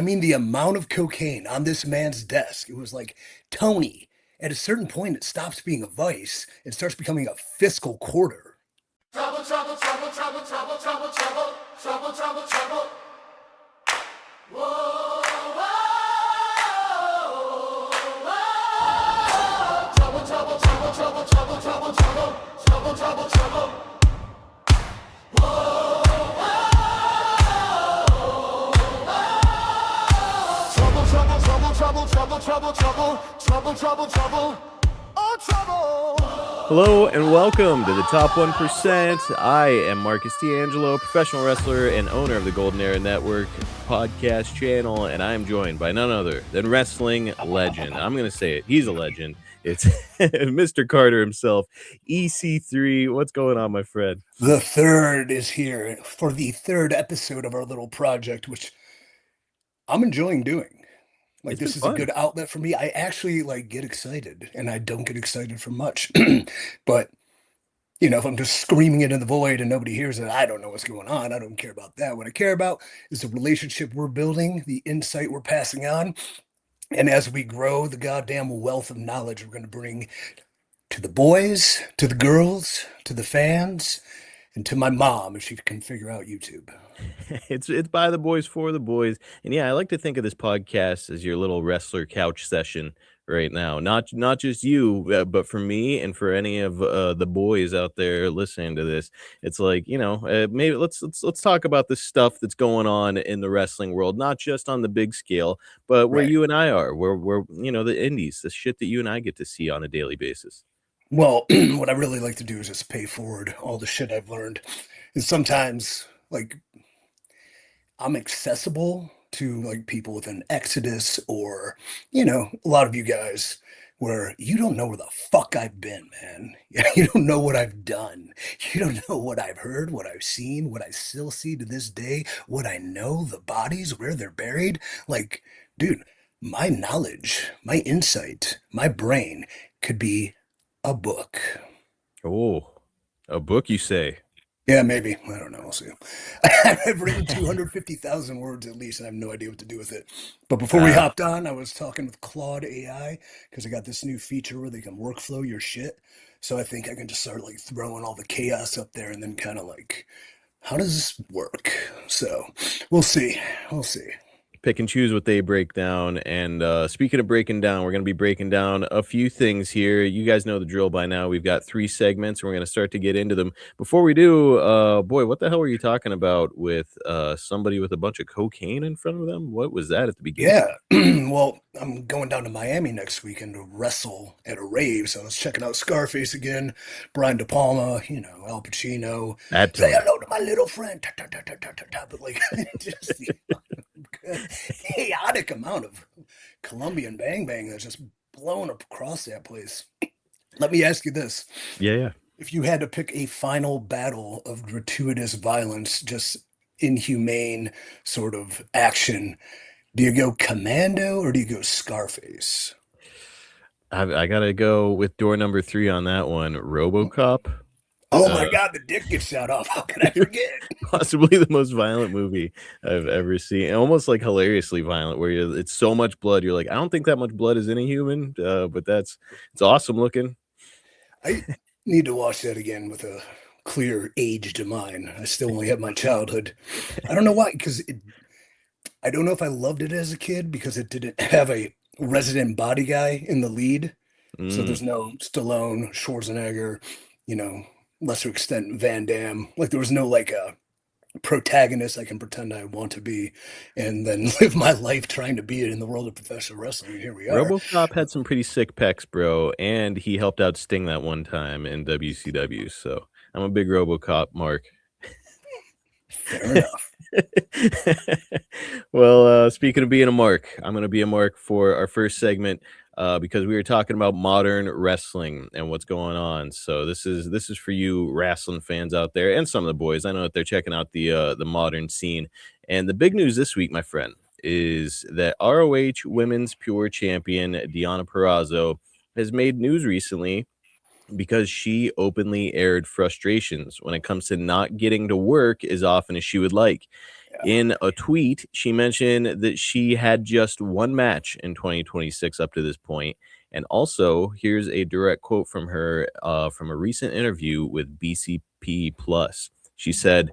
I mean, the amount of cocaine on this man's desk, it was like, Tony, at a certain point, it stops being a vice and starts becoming a fiscal quarter. Trouble, trouble, trouble, trouble, trouble, trouble, trouble, trouble, trouble, trouble. Whoa, whoa, whoa. Trouble, trouble, trouble, trouble, trouble, trouble, trouble, trouble, trouble, trouble. Whoa, whoa, whoa. Trouble, trouble, trouble, trouble, trouble, trouble, trouble, trouble, trouble, trouble. Oh, trouble. Hello and welcome to the Top 1%. I am Marcus D'Angelo, professional wrestler and owner of the Golden Era Network podcast channel, and I am joined by none other than wrestling legend. I'm going to say it. He's a legend. It's Mr. Carter himself, EC3. What's going on, my friend? The third is here for the third episode of our little project, which I'm enjoying doing. Like, this is a good outlet for me. I actually get excited, and I don't get excited for much. But, if I'm just screaming it in the void and nobody hears it, I don't know what's going on. I don't care about that. What I care about is the relationship we're building, the insight we're passing on. And as we grow, the goddamn wealth of knowledge we're going to bring to the boys, to the girls, to the fans, and to my mom if she can figure out YouTube. It's by the boys for the boys. And yeah, I like to think of this podcast as your little wrestler couch session right now. Not just you, but for me and for any of the boys out there listening to this. It's like, maybe let's talk about the stuff that's going on in the wrestling world, not just on the big scale, but where you and I are, where the indies, the shit that you and I get to see on a daily basis. Well, what I really like to do is just pay forward all the shit I've learned. And sometimes, I'm accessible to people with an Exodus or, a lot of you guys where you don't know where the fuck I've been, man. You don't know what I've done. You don't know what I've heard, what I've seen, what I still see to this day, what I know, the bodies, where they're buried. Dude, my knowledge, my insight, my brain could be a book. Oh, a book, you say? Yeah, maybe. I don't know. We'll see. I've written 250,000 words at least, and I have no idea what to do with it. But before we hopped on, I was talking with Claude AI because I got this new feature where they can workflow your shit. So I think I can just start throwing all the chaos up there and then kind of how does this work? So we'll see. We'll see. Pick and choose what they break down. And speaking of breaking down, we're going to be breaking down a few things here. You guys know the drill by now. We've got 3 segments. We're going to start to get into them. Before we do, boy, what the hell were you talking about with somebody with a bunch of cocaine in front of them? What was that at the beginning? Yeah, well, I'm going down to Miami next weekend to wrestle at a rave. So I was checking out Scarface again, Brian De Palma, Al Pacino. Say hello to my little friend. But just chaotic amount of Colombian bang bang that's just blown across that place. Let me ask you this. Yeah. If you had to pick a final battle of gratuitous violence, just inhumane sort of action, do you go Commando or do you go Scarface? I got to go with door number 3 on that one, RoboCop. Oh my God, the dick gets shot off. How can I forget? Possibly the most violent movie I've ever seen. Almost hilariously violent, where it's so much blood. You're like, I don't think that much blood is in a human, but it's awesome looking. I need to watch that again with a clear aged mind. I still only have my childhood. I don't know why, because I don't know if I loved it as a kid because it didn't have a resident body guy in the lead. So there's no Stallone, Schwarzenegger, lesser extent Van Damme. There was no a protagonist I can pretend I want to be and then live my life trying to be it in the world of professional wrestling. Here we are. RoboCop had some pretty sick pecs, bro, and he helped out Sting that one time in WCW. So I'm a big RoboCop mark. Fair enough. Well, speaking of being a mark, I'm going to be a mark for our first segment. Because we were talking about modern wrestling and what's going on. So this is for you wrestling fans out there and some of the boys. I know that they're checking out the modern scene. And the big news this week, my friend, is that ROH Women's Pure Champion Deonna Purrazzo has made news recently because she openly aired frustrations when it comes to not getting to work as often as she would like. In a tweet, she mentioned that she had just one match in 2026 up to this point. And also, here's a direct quote from her from a recent interview with BCP Plus. She said,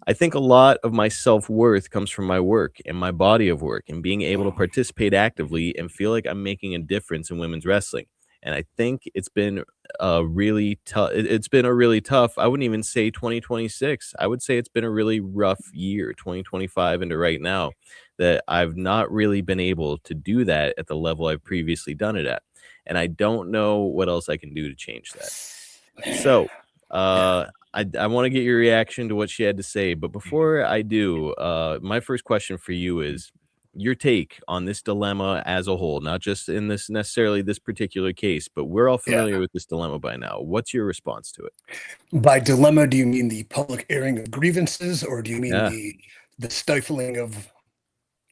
I think a lot of my self-worth comes from my work and my body of work and being able to participate actively and feel like I'm making a difference in women's wrestling. And I think it's been a really tough. It's been a really tough. I wouldn't even say 2026. I would say it's been a really rough year, 2025 into right now, that I've not really been able to do that at the level I've previously done it at. And I don't know what else I can do to change that. So, Yeah. I want to get your reaction to what she had to say, but before I do, my first question for you is your take on this dilemma as a whole, not just in this necessarily this particular case, but we're all Yeah. familiar with this dilemma by now. What's your response to it? By dilemma, do you mean the public airing of grievances, or do you mean Yeah. the stifling of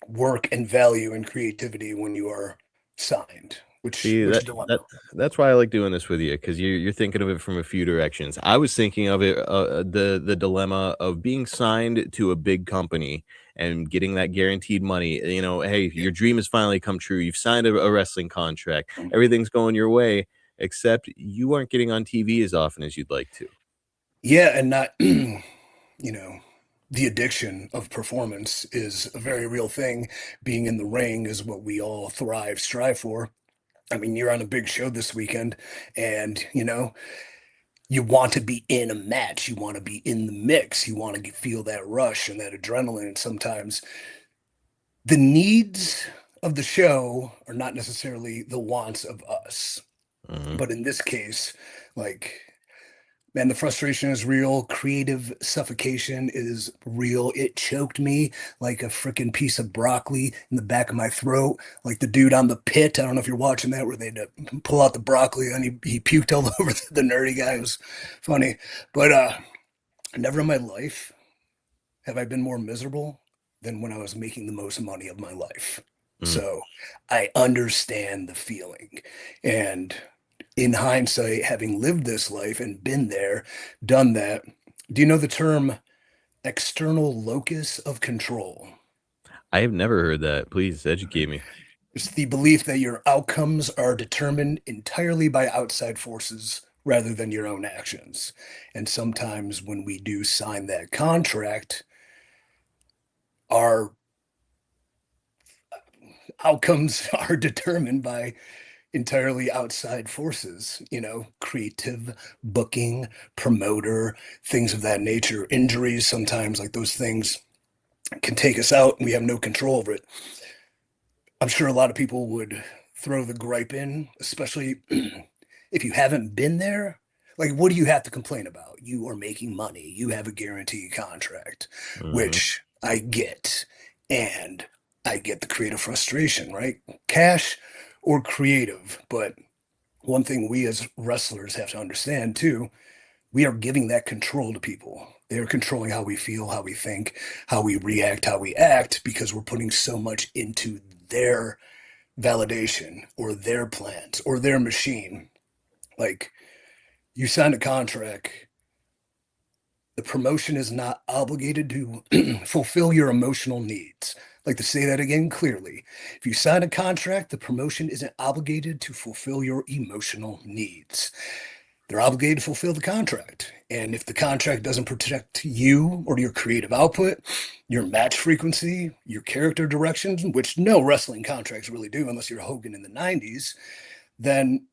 work and value and creativity when you are signed? See, Which dilemma? that's why I like doing this with you, because you're thinking of it from a few directions. I was thinking of it, the dilemma of being signed to a big company and getting that guaranteed money. You know, hey, your dream has finally come true. You've signed a wrestling contract. Everything's going your way, except you aren't getting on TV as often as you'd like to. Yeah, and not, the addiction of performance is a very real thing. Being in the ring is what we all thrive, strive for. I mean, you're on a big show this weekend, and you want to be in a match. You want to be in the mix. You want to feel that rush and that adrenaline. And sometimes the needs of the show are not necessarily the wants of us. Mhm. But in this case, like, man, the frustration is real. Creative suffocation is real. It choked me like a freaking piece of broccoli in the back of my throat, like the dude on the pit. I don't know if you're watching that, where they had to pull out the broccoli and he puked all over the nerdy guy. It was funny. But never in my life have I been more miserable than when I was making the most money of my life. Mm. So I understand the feeling. And in hindsight, having lived this life and been there, done that, do you know the term external locus of control? I have never heard that. Please educate me. It's the belief that your outcomes are determined entirely by outside forces rather than your own actions. And sometimes when we do sign that contract, our outcomes are determined by entirely outside forces, creative, booking, promoter, things of that nature, injuries sometimes, like those things can take us out and we have no control over it. I'm sure a lot of people would throw the gripe in, especially if you haven't been there. Like, what do you have to complain about? You are making money. You have a guaranteed contract, Mhm. which I get. And I get the creative frustration, right? Cash or creative. But one thing we as wrestlers have to understand too, we are giving that control to people. They are controlling how we feel, how we think, how we react, how we act, because we're putting so much into their validation or their plans or their machine. Like, you signed a contract, the promotion is not obligated to fulfill your emotional needs. Like, to say that again clearly. If you sign a contract, the promotion isn't obligated to fulfill your emotional needs. They're obligated to fulfill the contract. And if the contract doesn't protect you or your creative output, your match frequency, your character directions, which no wrestling contracts really do unless you're Hogan in the 90s, then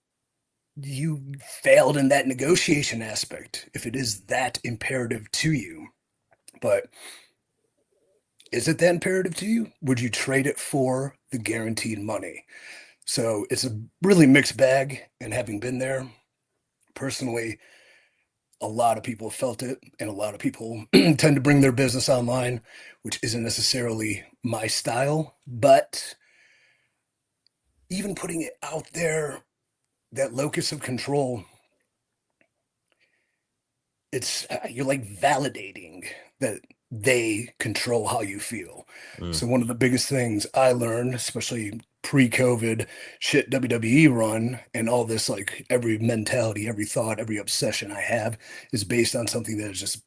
you failed in that negotiation aspect if it is that imperative to you. But is it that imperative to you? Would you trade it for the guaranteed money? So it's a really mixed bag. And having been there personally, a lot of people have felt it, and a lot of people tend to bring their business online, which isn't necessarily my style. But even putting it out there, that locus of control, it's you're like validating that they control how you feel. Mm. So one of the biggest things I learned, especially pre-COVID shit WWE run and all this, like every mentality, every thought, every obsession I have is based on something that is just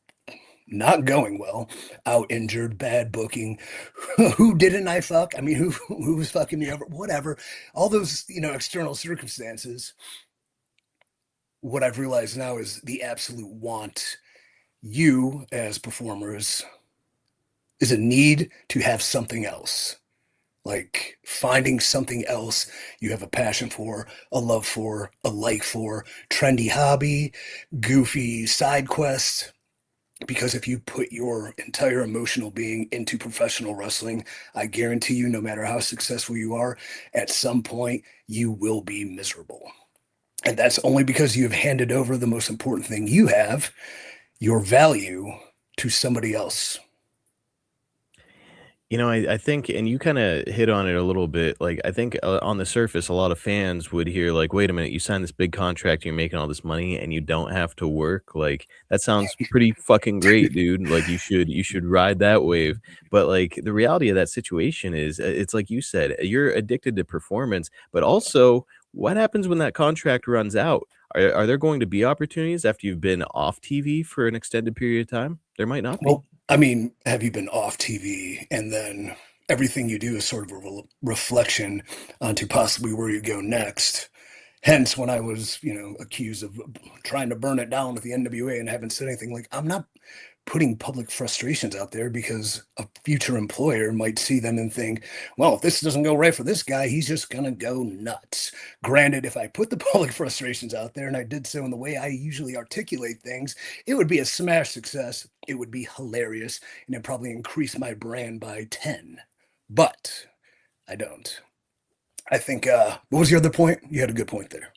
not going well, out injured, bad booking. Who didn't I fuck? I mean, who was fucking me over? Whatever. All those, external circumstances. What I've realized now is the absolute want you as performers is a need to have something else. Like finding something else you have a passion for, a love for, a like for, trendy hobby, goofy side quest. Because if you put your entire emotional being into professional wrestling, I guarantee you, no matter how successful you are, at some point you will be miserable. And that's only because you have handed over the most important thing you have, your value, to somebody else. I think, and you kind of hit on it a little bit. Like, I think on the surface, a lot of fans would hear, like, wait a minute, you signed this big contract, you're making all this money, and you don't have to work. Like, that sounds pretty fucking great, dude. Like, you should ride that wave. But, like, the reality of that situation is, it's like you said, you're addicted to performance, but also, what happens when that contract runs out? Are there going to be opportunities after you've been off TV for an extended period of time? There might not be. Well, I mean, have you been off TV and then everything you do is sort of a reflection onto possibly where you go next? Hence, when I was, accused of trying to burn it down with the NWA and haven't said anything, like I'm not putting public frustrations out there because a future employer might see them and think, well, if this doesn't go right for this guy, he's just gonna go nuts. Granted, if I put the public frustrations out there and I did so in the way I usually articulate things, it would be a smash success. It would be hilarious and it'd probably increase my brand by 10. But I don't. I think what was your other point? You had a good point there.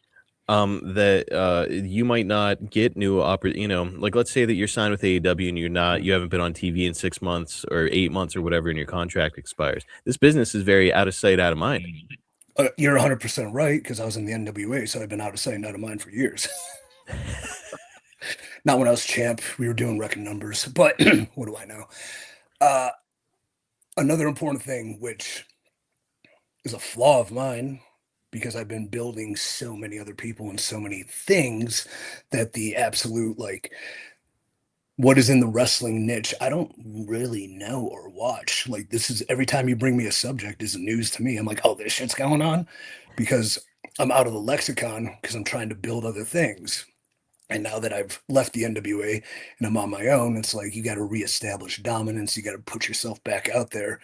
That you might not get like let's say that you're signed with AEW and you haven't been on TV in 6 months or 8 months or whatever, and your contract expires. This business is very out of sight, out of mind. You're 100% right, because I was in the NWA, so I've been out of sight, out of mind for years. Not when I was champ. We were doing record numbers, but what do I know? Another important thing, which is a flaw of mine, because I've been building so many other people and so many things, that the absolute, like, what is in the wrestling niche, I don't really know or watch. Like, this is, every time you bring me a subject is news to me. I'm like, oh, this shit's going on, because I'm out of the lexicon because I'm trying to build other things. And now that I've left the NWA and I'm on my own, it's like you got to reestablish dominance. You got to put yourself back out there.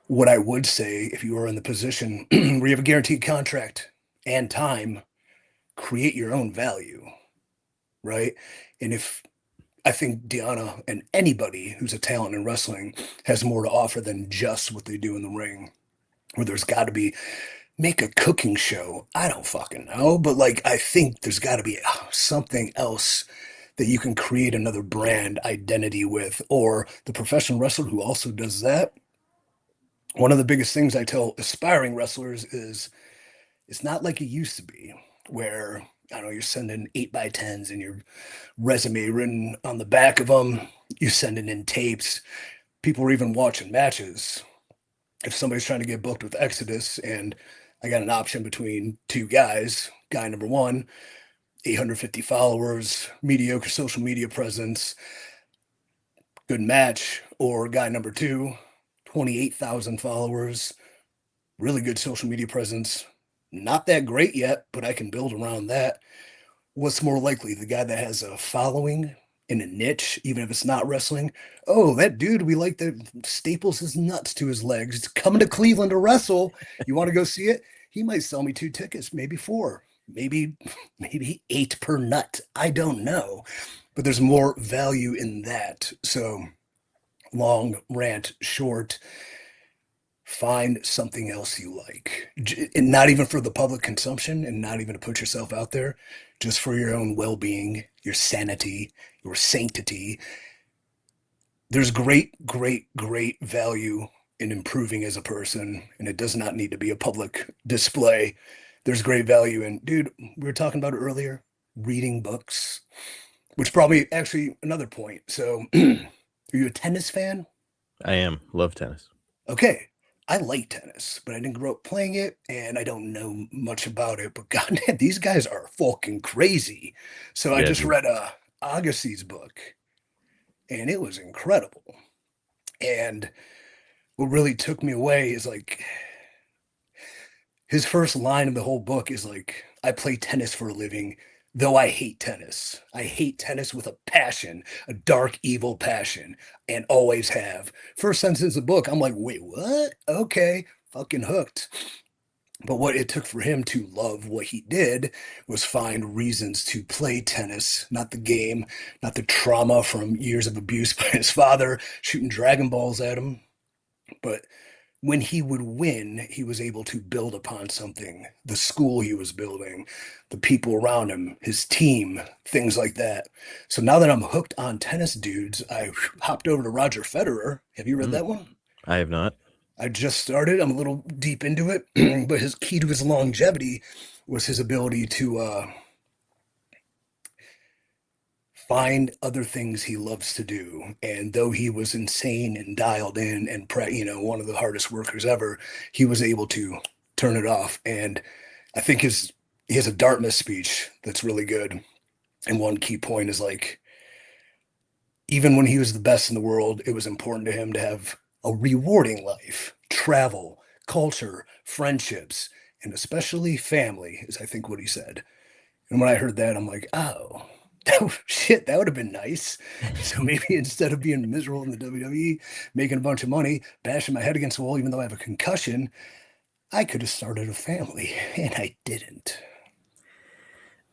What I would say, if you are in the position where you have a guaranteed contract and time, create your own value, right? And if I think Deonna and anybody who's a talent in wrestling has more to offer than just what they do in the ring, where there's got to be, make a cooking show. I don't fucking know, but like I think there's got to be something else that you can create another brand identity with, or the professional wrestler who also does that. One of the biggest things I tell aspiring wrestlers is it's not like it used to be, where I don't know, you're sending 8x10s and your resume written on the back of them. You're sending in tapes. People are even watching matches. If somebody's trying to get booked with Exodus and I got an option between two guys, guy number one, 850 followers, mediocre social media presence, good match, or guy number two, 28,000 followers, really good social media presence, not that great yet, but I can build around that. What's more likely, the guy that has a following in a niche, even if it's not wrestling? Oh, that dude we like that staples his nuts to his legs. It's coming to Cleveland to wrestle. You want to go see it? He might sell me 2 tickets, maybe 4, maybe 8 per nut. I don't know, but there's more value in that. So, long rant short, find something else you like, and not even for the public consumption and not even to put yourself out there, just for your own well-being, your sanity, your sanctity. There's great value in improving as a person, and it does not need to be a public display. There's great value in, dude, we were talking about it earlier, reading books, which probably actually another point. So are you a tennis fan? I am. Love tennis. Okay. I like tennis, but I didn't grow up playing it and I don't know much about it. But goddamn, these guys are fucking crazy. So I Yeah, just dude. read Agassi's book. and it was incredible. And what really took me away is like his first line in the whole book is like, I play tennis for a living, though I hate tennis. I hate tennis with a passion, a dark, evil passion, and always have. First sentence of the book, I'm like, wait, what? Okay, fucking hooked. But what it took for him to love what he did was find reasons to play tennis, not the game, not the trauma from years of abuse by his father shooting Dragon Balls at him, but when he would win, he was able to build upon something, the school he was building, the people around him, his team, things like that. So now that I'm hooked on tennis dudes, I hopped over to Roger Federer. Have you read Mm, that one? I have not. I just started. I'm a little deep into it, but his key to his longevity was his ability to find other things he loves to do. And though he was insane and dialed in and one of the hardest workers ever, he was able to turn it off. And I think he has a Dartmouth speech that's really good. And one key point is like, even when he was the best in the world, it was important to him to have a rewarding life, travel, culture, friendships, and especially family, is I think what he said. And when I heard that, I'm like, oh, shit, that would have been nice. So maybe instead of being miserable in the WWE, making a bunch of money, bashing my head against the wall, even though I have a concussion, I could have started a family, and I didn't.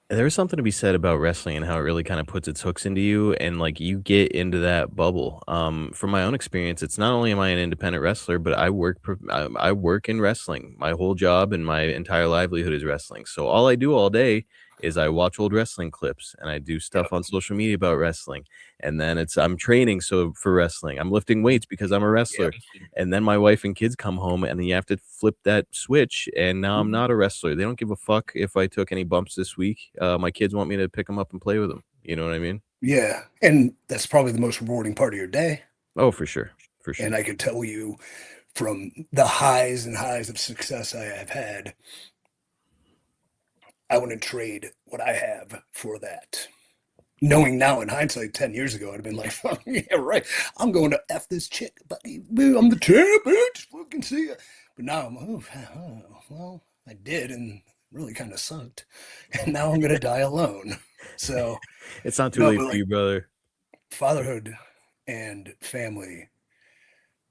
There's something to be said about wrestling and how it really kind of puts its hooks into you and like you get into that bubble. From my own experience, it's not only am I an independent wrestler, but I work in wrestling. My whole job and my entire livelihood is wrestling. So all I do all day is I watch old wrestling clips and I do stuff Yep. on social media about wrestling. And then I'm training for wrestling. I'm lifting weights because I'm a Yep. wrestler. And then my wife and kids come home and then you have to flip that switch. And now I'm not a wrestler. They don't give a fuck if I took any bumps this week. My kids want me to pick them up and play with them. You know what I mean? Yeah. And that's probably the most rewarding part of your day. Oh, for sure. For And sure. I can tell you from the highs and highs of success I have had, I wouldn't trade what I have for that. Knowing now in hindsight, 10 years ago, I'd have been like, oh, yeah, right. I'm going to F this chick, buddy. I'm the champ, bitch. Fucking see ya. But now I'm, well, I did and really kind of sucked. And now I'm going to die alone. So, It's not too no, late but for like you, brother. fatherhood and family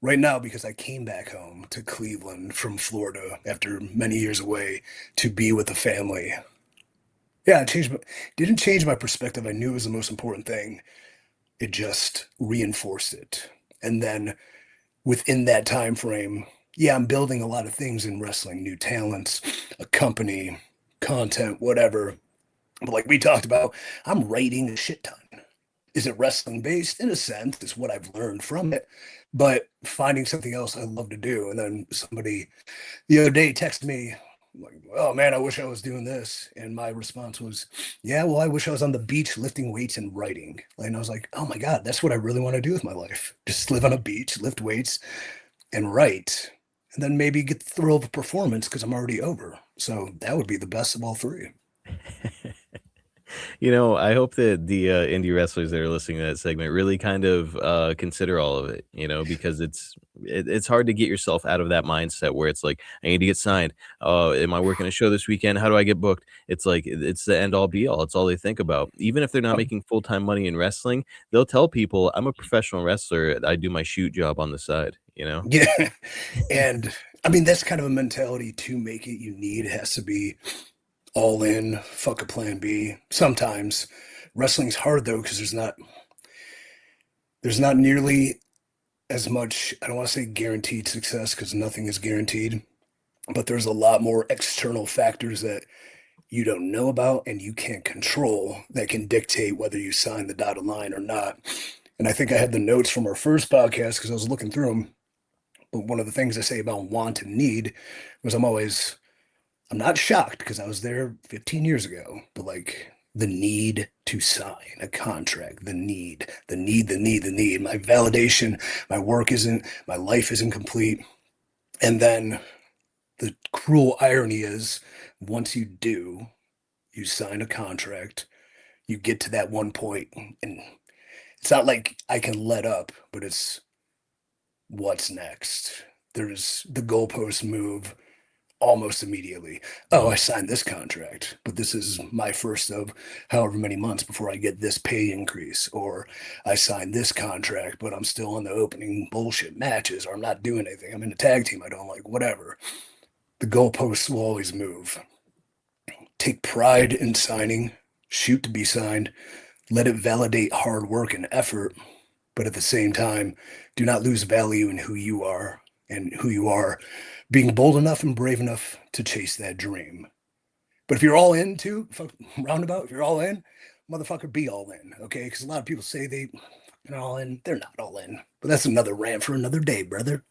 right now, because I came back home to Cleveland from Florida after many years away to be with the family. Yeah, didn't change my perspective. I knew it was the most important thing. It just reinforced it. And then within that time frame, yeah, I'm building a lot of things in wrestling, new talents, a company, content, whatever. But like we talked about, I'm writing a shit ton. Is it wrestling based? In a sense, it's what I've learned from it. But finding something else I love to do. And then somebody the other day texted me like, oh man, I wish I was doing this. And my response was, yeah, well, I wish I was on the beach lifting weights and writing. And I was like, oh my God, that's what I really want to do with my life. Just live on a beach, lift weights and write. And then maybe get the thrill of a performance because I'm already over. So that would be the best of all three. I hope that the indie wrestlers that are listening to that segment really kind of consider all of it, because it's hard to get yourself out of that mindset where it's like, I need to get signed. Am I working a show this weekend? How do I get booked? It's like, it's the end all be all. It's all they think about. Even if they're not making full-time money in wrestling, they'll tell people, I'm a professional wrestler. I do my shoot job on the side, Yeah. And I mean, that's kind of a mentality to make it you need. It has to be all in, fuck a plan B. Sometimes wrestling's hard though, because there's not nearly as much, I don't want to say guaranteed success because nothing is guaranteed, but there's a lot more external factors that you don't know about and you can't control that can dictate whether you sign the dotted line or not. And I think I had the notes from our first podcast because I was looking through them. But one of the things I say about want and need was I'm not shocked because I was there 15 years ago, but like the need to sign a contract, the need, my validation, my life isn't complete. And then the cruel irony is once you do, you sign a contract, you get to that one point and It's not like I can let up, but it's what's next. There's the goalposts move almost immediately. Oh, I signed this contract, but this is my first of however many months before I get this pay increase. Or I signed this contract, but I'm still in the opening bullshit matches, or I'm not doing anything. I'm in a tag team I don't like, whatever. The goalposts will always move. Take pride in signing, shoot to be signed, let it validate hard work and effort, but at the same time, do not lose value in who you are and who you are being bold enough and brave enough to chase that dream. But if you're all in too, roundabout, if you're all in, motherfucker, be all in, okay? Because a lot of people say they're all in. They're not all in. But that's another rant for another day, brother.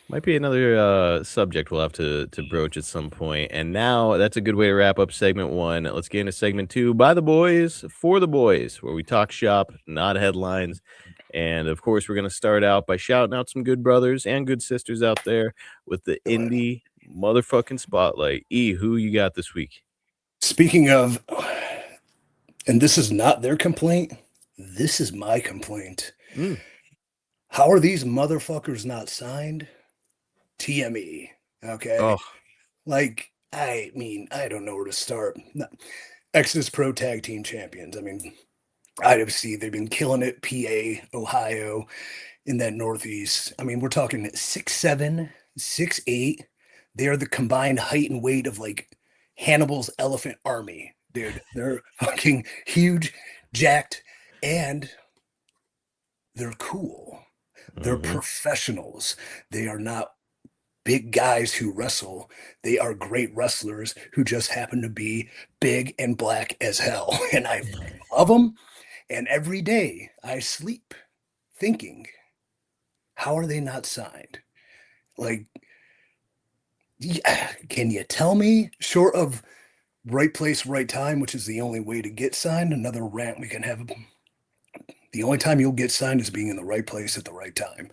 Might be another subject we'll have to broach at some point. And now that's a good way to wrap up segment 1. Let's get into segment 2, by the boys, for the boys, where we talk shop, not headlines. And of course, we're going to start out by shouting out some good brothers and good sisters out there with the indie motherfucking spotlight. E, who you got this week? Speaking of, and this is not their complaint, this is my complaint. How are these motherfuckers not signed? TME, okay? Oh. Like, I mean, I don't know where to start. Exodus Pro Tag Team Champions. I mean, IWC, they've been killing it. PA, Ohio, in that Northeast. I mean, we're talking 6'7", 6'8". They are the combined height and weight of like Hannibal's elephant army, dude. They're fucking huge, jacked, and they're cool. They're professionals. They are not big guys who wrestle. They are great wrestlers who just happen to be big and black as hell. And I love them. And every day I sleep thinking, how are they not signed? Like, can you tell me, short of right place, right time, which is the only way to get signed, another rant we can have. The only time you'll get signed is being in the right place at the right time.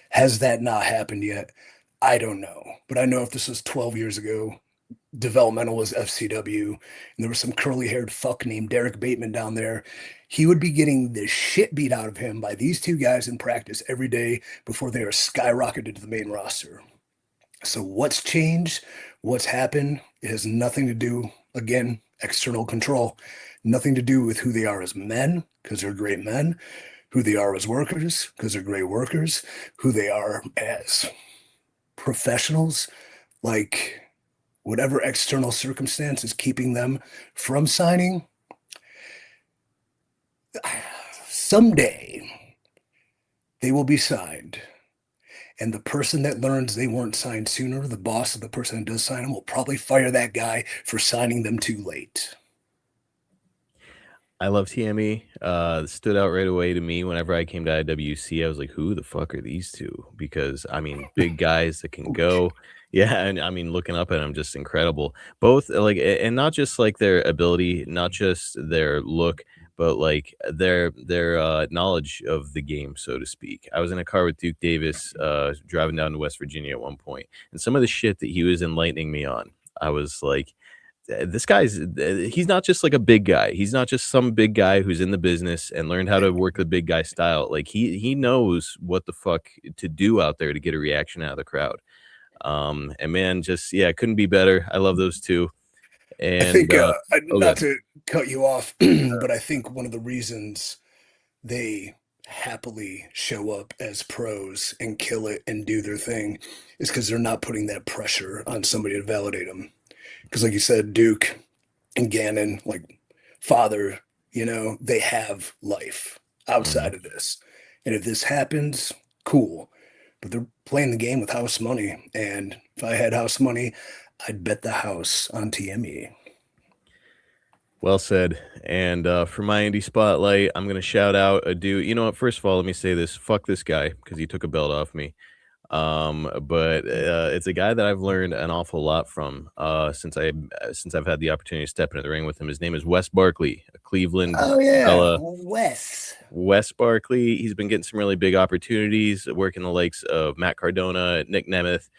Has that not happened yet? I don't know. But I know if this was 12 years ago, developmental was FCW, and there was some curly-haired fuck named Derek Bateman down there, he would be getting the shit beat out of him by these two guys in practice every day before they are skyrocketed to the main roster. So what's changed? What's happened? It has nothing to do, again, external control. Nothing to do with who they are as men, because they're great men, who they are as workers, because they're great workers, who they are as professionals, like whatever external circumstance is keeping them from signing. Someday they will be signed. And the person that learns they weren't signed sooner, the boss of the person that does sign them, will probably fire that guy for signing them too late. I love TME. Stood out right away to me whenever I came to IWC. I was like, who the fuck are these two? Because, I mean, big guys that can go. Yeah, and I mean, looking up at them, just incredible. Both, like, and not just, like, their ability, not just their look, but, like, their knowledge of the game, so to speak. I was in a car with Duke Davis driving down to West Virginia at one point, and some of the shit that he was enlightening me on, I was like, this guy's he's not just like a big guy. He's not just some big guy who's in the business and learned how to work the big guy style. Like he knows what the fuck to do out there to get a reaction out of the crowd. And man, just couldn't be better. I love those two. And I think not to cut you off, but I think one of the reasons they happily show up as pros and kill it and do their thing is because they're not putting that pressure on somebody to validate them. Because like you said, Duke and Gannon, like father, they have life outside of this. And if this happens, cool. But they're playing the game with house money. And if I had house money, I'd bet the house on TME. Well said. And for my indie spotlight, I'm going to shout out a dude. You know what? First of all, let me say this. Fuck this guy because he took a belt off me. But it's a guy that I've learned an awful lot from since I've had the opportunity to step into the ring with him. His name is Wes Barkley, a Cleveland fella. Wes Barkley. He's been getting some really big opportunities, working the likes of Matt Cardona, Nick Nemeth,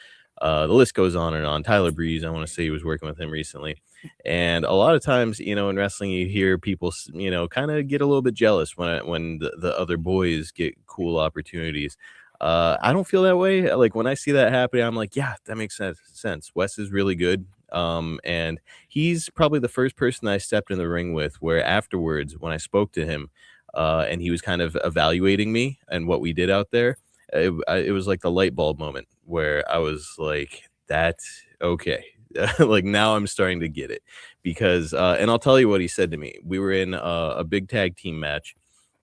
The list goes on and on. Tyler Breeze, I want to say he was working with him recently. And a lot of times, you know, in wrestling, you hear people, you know, kind of get a little bit jealous when the other boys get cool opportunities. I don't feel that way. Like when I see that happening, I'm like, yeah, that makes sense. Wes is really good. And he's probably the first person I stepped in the ring with where afterwards, when I spoke to him, and he was kind of evaluating me and what we did out there, it was like the light bulb moment where I was like, that's okay. Like now I'm starting to get it because, and I'll tell you what he said to me. We were in a big tag team match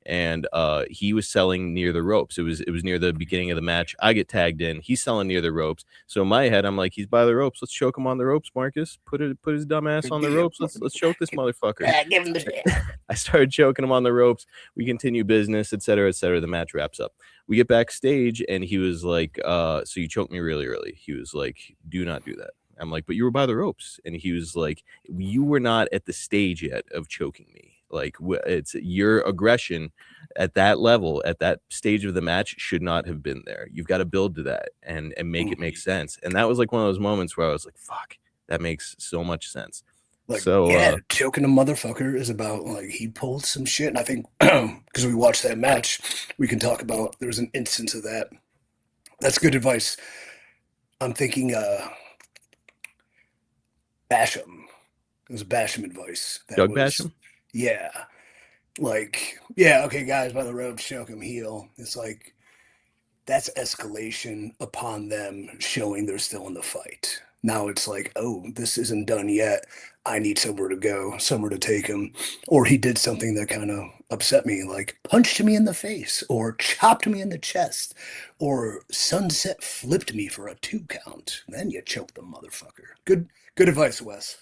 and he was selling near the ropes. It was near the beginning of the match. I get tagged in. He's selling near the ropes. So in my head, I'm like, he's by the ropes. Let's choke him on the ropes, Marcus. Put his dumb ass on the ropes. Let's choke this motherfucker. Give him the I started choking him on the ropes. We continue business, etc., etc. The match wraps up. We get backstage, and he was like, "So you choked me really early." He was like, "Do not do that." I'm like, "But you were by the ropes," and he was like, "You were not at the stage yet of choking me. Like, it's your aggression at that level, at that stage of the match, should not have been there. You've got to build to that and make it make sense." And that was like one of those moments where I was like, "Fuck, that makes so much sense." Like, So yeah, choking a motherfucker is about like he pulled some shit. And I think because we watched that match, we can talk about there was an instance of that. That's good advice. I'm thinking Basham. It was Basham advice. That Doug was Basham. yeah. Like, yeah, okay, guys by the rope, choke him, heel. It's like that's escalation upon them showing they're still in the fight. Now it's like, oh, this isn't done yet. I need somewhere to go, somewhere to take him. Or he did something that kind of upset me, like punched me in the face, or chopped me in the chest, or sunset flipped me for a 2 count. Then you choke the motherfucker. Good advice, Wes.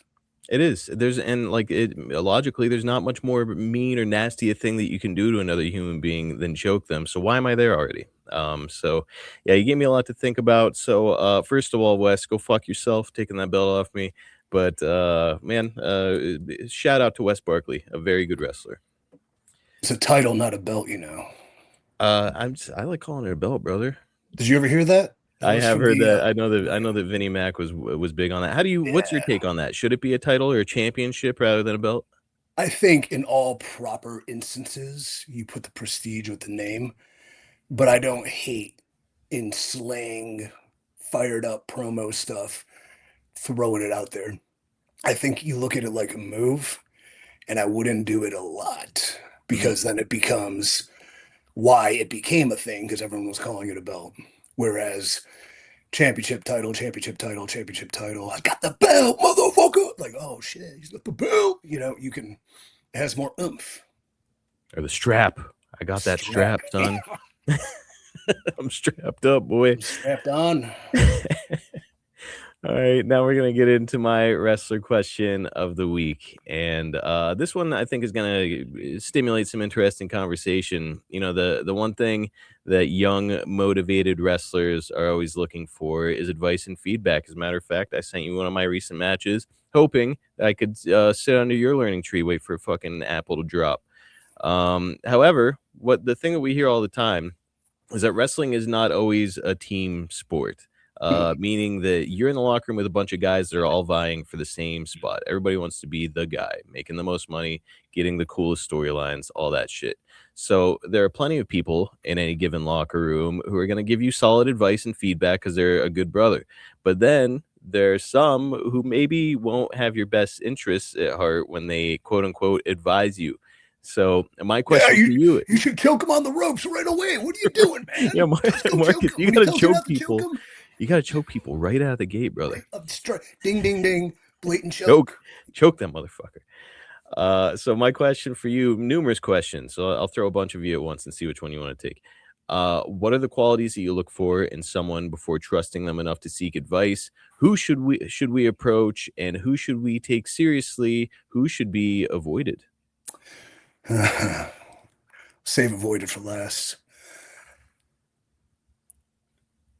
It is. There's and like it logically, there's not much more mean or nasty a thing that you can do to another human being than choke them. So why am I there already? So yeah, you gave me a lot to think about. So first of all, Wes, go fuck yourself, taking that belt off me. But man, shout out to Wes Barkley, a very good wrestler. It's a title, not a belt, you know. I like calling it a belt, brother. Did you ever hear that? That I was have from heard the that. I know that Vinnie Mac was big on that. How do you? What's your yeah. take on that? Should it be a title or a championship rather than a belt? I think in all proper instances, you put the prestige with the name, but I don't hate in slang, fired up promo stuff, throwing it out there. I think you look at it like a move, and I wouldn't do it a lot Mhm. because then it becomes why it became a thing because everyone was calling it a belt. Whereas championship title, championship title, championship title, I got the belt, motherfucker. Like, oh shit, he's got the belt. You know, you can, it has more oomph. Or the strap. I got that Strap. strap, son. I'm strapped up, boy. Strapped on. All right, now we're gonna get into my wrestler question of the week, and this one I think is gonna stimulate some interesting conversation. You know, the one thing that young, motivated wrestlers are always looking for is advice and feedback. As a matter of fact, I sent you one of my recent matches, hoping that I could sit under your learning tree, wait for a fucking apple to drop. However, what the thing that we hear all the time is that wrestling is not always a team sport. Meaning that you're in the locker room with a bunch of guys that are all vying for the same spot. Everybody wants to be the guy, making the most money, getting the coolest storylines, all that shit. So there are plenty of people in any given locker room who are going to give you solid advice and feedback because they're a good brother. But then there's some who maybe won't have your best interests at heart when they quote unquote advise you. So my Yeah, question for you, you should choke him on the ropes right away. What are you doing, man? yeah, Just go choke Marcus, him. you When he got to tells you choke not to choke people. him, You got to choke people right out of the gate, brother. right up straight. Ding, ding, ding. Blatant Choke, choke. choke that motherfucker. So my question for you, numerous questions. So I'll throw a bunch of you at once and see which one you want to take. What are the qualities that you look for in someone before trusting them enough to seek advice? Who should we approach, and who should we take seriously? Who should be avoided? Save avoided for last.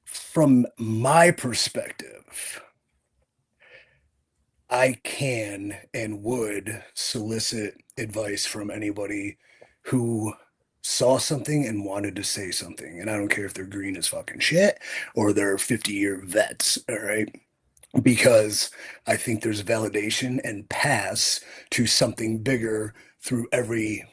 From my perspective, I can and would solicit advice from anybody who saw something and wanted to say something. And I don't care if they're green as fucking shit or they're 50-year vets, all right? Because I think there's validation and pass to something bigger through every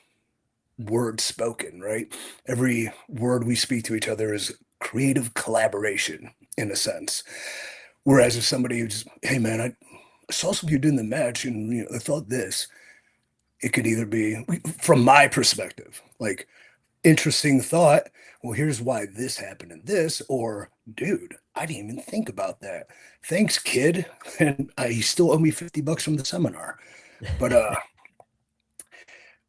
word spoken, right? Every word we speak to each other is creative collaboration in a sense. Whereas if somebody who just, hey man, I saw something you did in the match and I thought this, it could either be from my perspective, like interesting thought. Well, here's why this happened and this, or dude, I didn't even think about that. Thanks, kid. And he still owe me $50 from the seminar. But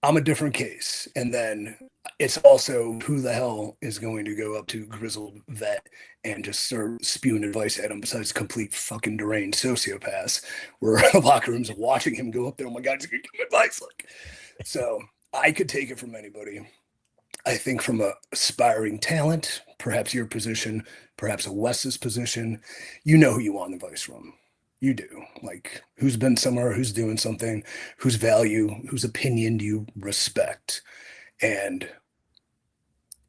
I'm a different case. And then it's also who the hell is going to go up to grizzled vet and just start spewing advice at him besides complete fucking deranged sociopaths where the locker room's watching him go up there. Oh my God, he's gonna give advice. Like, so I could take it from anybody. I think from a aspiring talent, perhaps your position, perhaps a Wes's position, you know who you want advice from. You do. Like who's been somewhere, who's doing something, whose value, whose opinion do you respect? And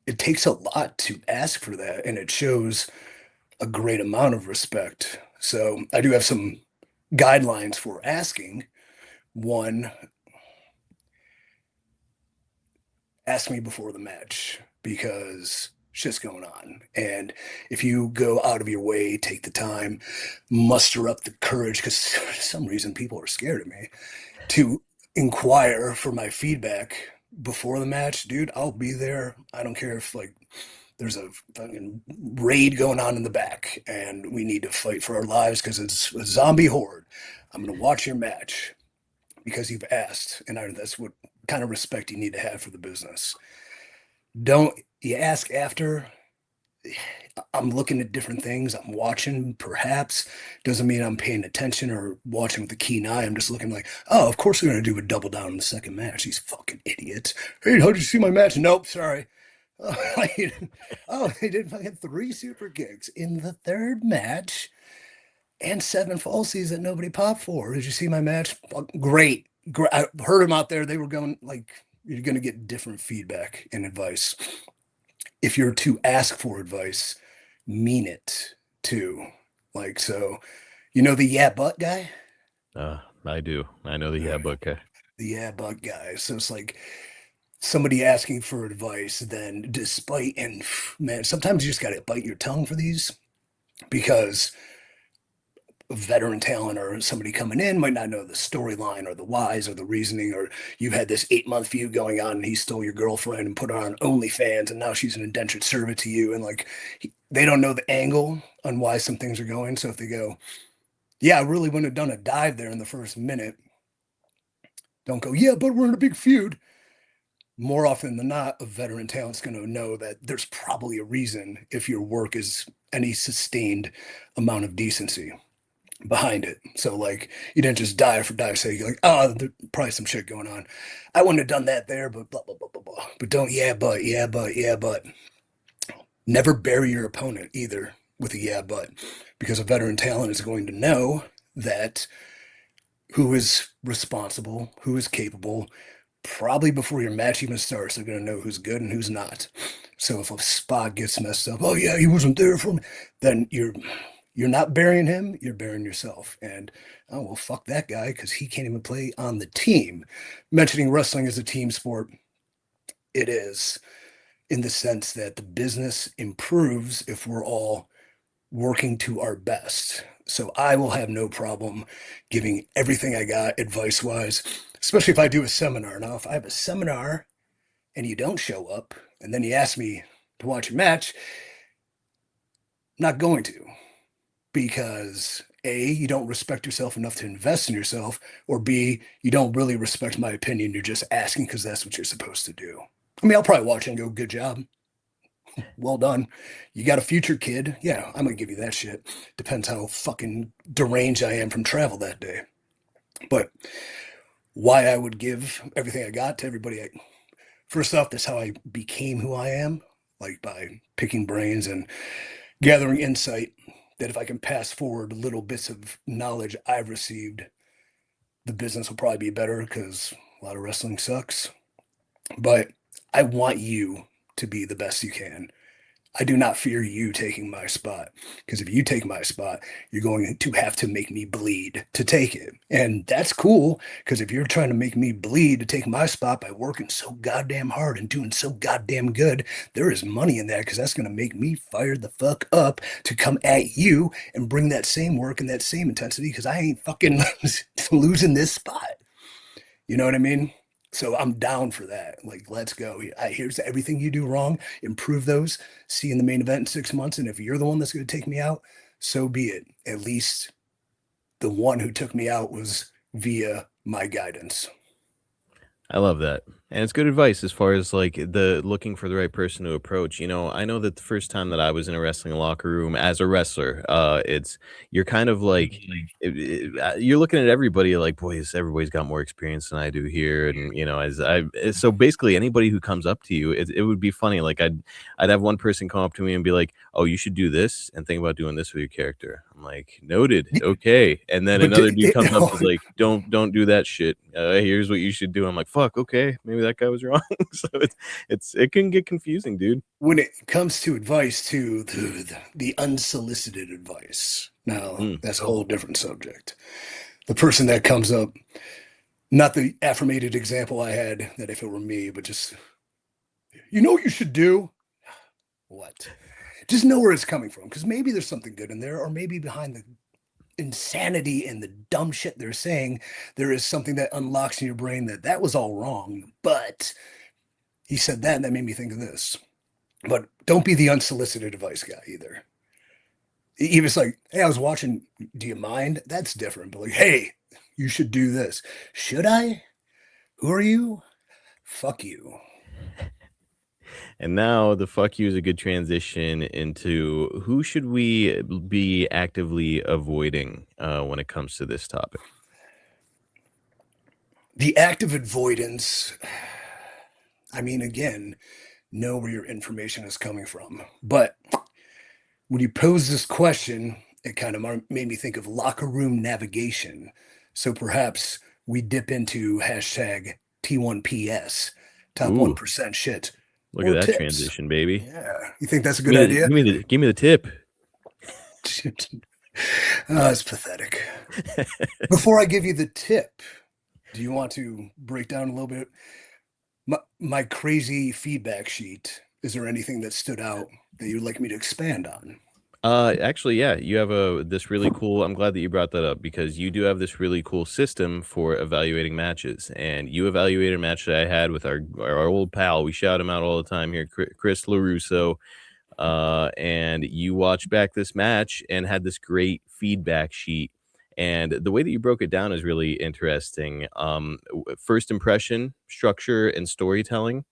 it takes a lot to ask for that, and it shows a great amount of respect. So I do have some guidelines for asking. One, ask me before the match because shit's going on. And if you go out of your way, take the time, muster up the courage, because for some reason people are scared of me, to inquire for my feedback before the match, dude, I'll be there. I don't care if like there's a fucking raid going on in the back and we need to fight for our lives because it's a zombie horde. I'm going to watch your match because you've asked. And that's what kind of respect you need to have for the business. Don't you ask after? I'm looking at different things. I'm watching, perhaps. Doesn't mean I'm paying attention or watching with a keen eye. I'm just looking like, oh, of course they're going to do a double down in the second match. These fucking idiots. Hey, how did you see my match? Nope, sorry. Oh, they did fucking 3 super kicks in the third match and 7 falsies that nobody popped for. Did you see my match? Great. Great. I heard them out there. They were going like, you're going to get different feedback and advice. If you're to ask for advice, mean it too. Like, so, the yeah, but guy? I do. I know the yeah, but guy. The yeah, but guy. So it's like somebody asking for advice, then despite, and man, sometimes you just got to bite your tongue for these because veteran talent or somebody coming in might not know the storyline or the whys or the reasoning, or you've had this 8-month feud going on and he stole your girlfriend and put her on OnlyFans and now she's an indentured servant to you. And like, they don't know the angle on why some things are going. So if they go, yeah, I really wouldn't have done a dive there in the first minute. Don't go, yeah, but we're in a big feud. More often than not, a veteran talent's going to know that there's probably a reason if your work is any sustained amount of decency behind it. So like you didn't just dive for dive's sake. You're like, oh, there's probably some shit going on. I wouldn't have done that there, but blah blah blah blah blah. But don't yeah, but never bury your opponent either with a yeah, but because a veteran talent is going to know that who is responsible, who is capable. Probably before your match even starts, they're going to know who's good and who's not. So if a spot gets messed up, oh yeah, he wasn't there for me, then you're not burying him, you're burying yourself. And oh well, fuck that guy because he can't even play on the team. Mentioning wrestling as a team sport, it is in the sense that the business improves if we're all working to our best. So I will have no problem giving everything I got advice wise, especially if I do a seminar. Now, if I have a seminar and you don't show up and then you ask me to watch a match, I'm not going to. Because A, you don't respect yourself enough to invest in yourself, or B, you don't really respect my opinion. You're just asking because that's what you're supposed to do. I mean, I'll probably watch it and go, good job. Well done. You got a future, kid. Yeah, I'm going to give you that shit. Depends how fucking deranged I am from travel that day. But why I would give everything I got to everybody, first off, that's how I became who I am, like by picking brains and gathering insight that if I can pass forward little bits of knowledge I've received, the business will probably be better because a lot of wrestling sucks. But I want you to be the best you can. I do not fear you taking my spot, because if you take my spot, you're going to have to make me bleed to take it. And that's cool, because if you're trying to make me bleed to take my spot by working so goddamn hard and doing so goddamn good, there is money in that, because that's going to make me fire the fuck up to come at you and bring that same work and that same intensity, because I ain't fucking losing this spot. You know what I mean? So I'm down for that. Like, let's go. Here's everything you do wrong. Improve those. See you in the main event in 6 months. And if you're the one that's going to take me out, so be it. At least the one who took me out was via my guidance. I love that. And it's good advice as far as like the looking for the right person to approach. I know that the first time that I was in a wrestling locker room as a wrestler, it's you're kind of like you're looking at everybody like, boys, everybody's got more experience than I do here, and so basically anybody who comes up to you, it would be funny. Like I'd have one person come up to me and be like, "Oh, you should do this and think about doing this with your character." I'm like, "Noted, okay." And then another dude comes up and is like, "Don't do that shit. Here's what you should do." I'm like, "Fuck, okay, maybe that guy was wrong." So it can get confusing, dude. When it comes to advice, to the unsolicited advice, now that's a whole different subject. The person that comes up, not the affirmated example I had that if it were me, but just, what you should do? What? Just know where it's coming from, because maybe there's something good in there, or maybe behind the insanity and the dumb shit they're saying, there is something that unlocks in your brain that was all wrong. But he said that, and that made me think of this. But don't be the unsolicited advice guy either. He was like, "Hey, I was watching. Do you mind?" That's different. But like, "Hey, you should do this." Should I? Who are you? Fuck you. And now the fuck you is a good transition into who should we be actively avoiding when it comes to this topic? The active avoidance, I mean, again, know where your information is coming from. But when you pose this question, it kind of made me think of locker room navigation. So perhaps we dip into hashtag T1PS, top Ooh, 1% shit, look at or that tips. transition, baby. Yeah. You think that's a good idea? Give me the tip. It's pathetic. Before I give you the tip, do you want to break down a little bit my crazy feedback sheet? Is there anything that stood out that you'd like me to expand on? Actually, yeah, you have this really cool. I'm glad that you brought that up because you do have this really cool system for evaluating matches, and you evaluated a match that I had with our old pal. We shout him out all the time here, Chris LaRusso. And you watched back this match and had this great feedback sheet. And the way that you broke it down is really interesting. First impression, structure, and storytelling.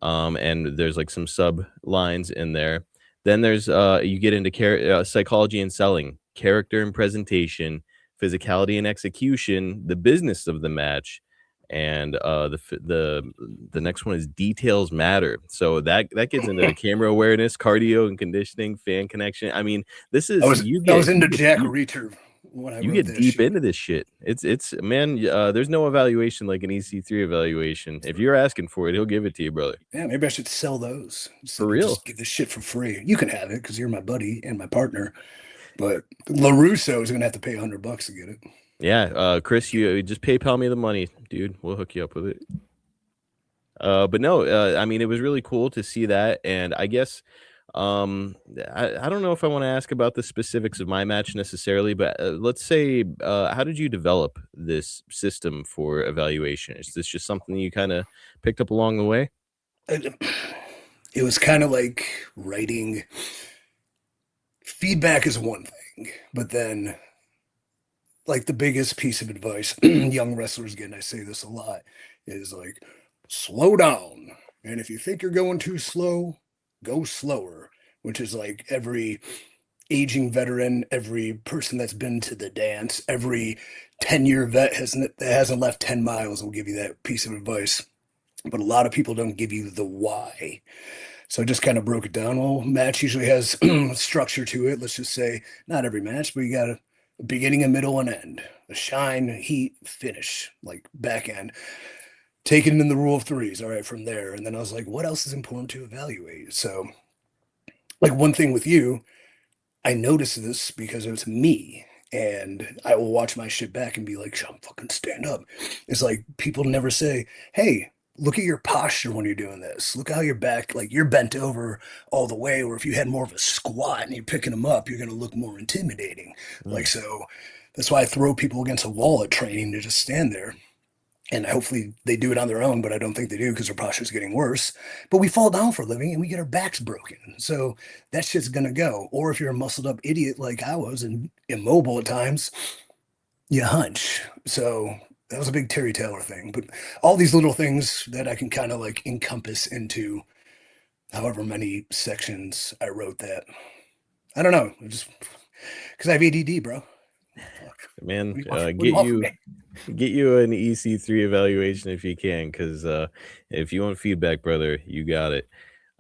And there's like some sub lines in there. Then there's you get into psychology and selling, character and presentation, physicality and execution, the business of the match, and the next one is details matter. So that gets into the camera awareness, cardio and conditioning, fan connection. I mean, this is I was into Jack Reacher when I you wrote get deep shit. into this shit. It's man, there's no evaluation like an EC3 evaluation. If you're asking for it, he'll give it to you, brother. Yeah, maybe I should sell those. For real. Just give this shit for free. You can have it because you're my buddy and my partner. But LaRusso is gonna have to pay $100 to get it. Yeah, Chris, you just PayPal me the money, dude. We'll hook you up with it. But no, I mean, it was really cool to see that, and I guess I don't know if I want to ask about the specifics of my match necessarily, but let's say, how did you develop this system for evaluation? Is this just something you kind of picked up along the way? It was kind of like writing. Feedback is one thing, but then, like, the biggest piece of advice young wrestlers get, and I say this a lot, is like, slow down. And if you think you're going too slow, go slower, which is like every aging veteran, every person that's been to the dance, every 10-year vet that hasn't left 10 miles will give you that piece of advice. But a lot of people don't give you the why. So I just kind of broke it down. Well, match usually has structure to it. Let's just say not every match, but you got a beginning, a middle, and end. A shine, heat, finish, like back end. taking in the rule of threes. All right, from there. And then I was like, what else is important to evaluate? So, like, one thing with you, I noticed this because it was me. And I will watch my shit back and be like, Sean, fucking stand up. It's like people never say, hey, look at your posture when you're doing this. Look how your back, like you're bent over all the way. Or if you had more of a squat and you're picking them up, you're going to look more intimidating. Like, Mm. so that's why I throw people against a wall at training to just stand there. And hopefully they do it on their own, but I don't think they do because their posture is getting worse. But we fall down for a living and we get our backs broken. So that shit's gonna go. Or if you're a muscled up idiot like I was and immobile at times, you hunch. So that was a big Terry Taylor thing. But all these little things that I can kind of like encompass into however many sections I wrote that. I don't know. Just because I have ADD, bro. Fuck. Man, What do you want from me? get you an EC3 evaluation if you can, because if you want feedback, brother, you got it.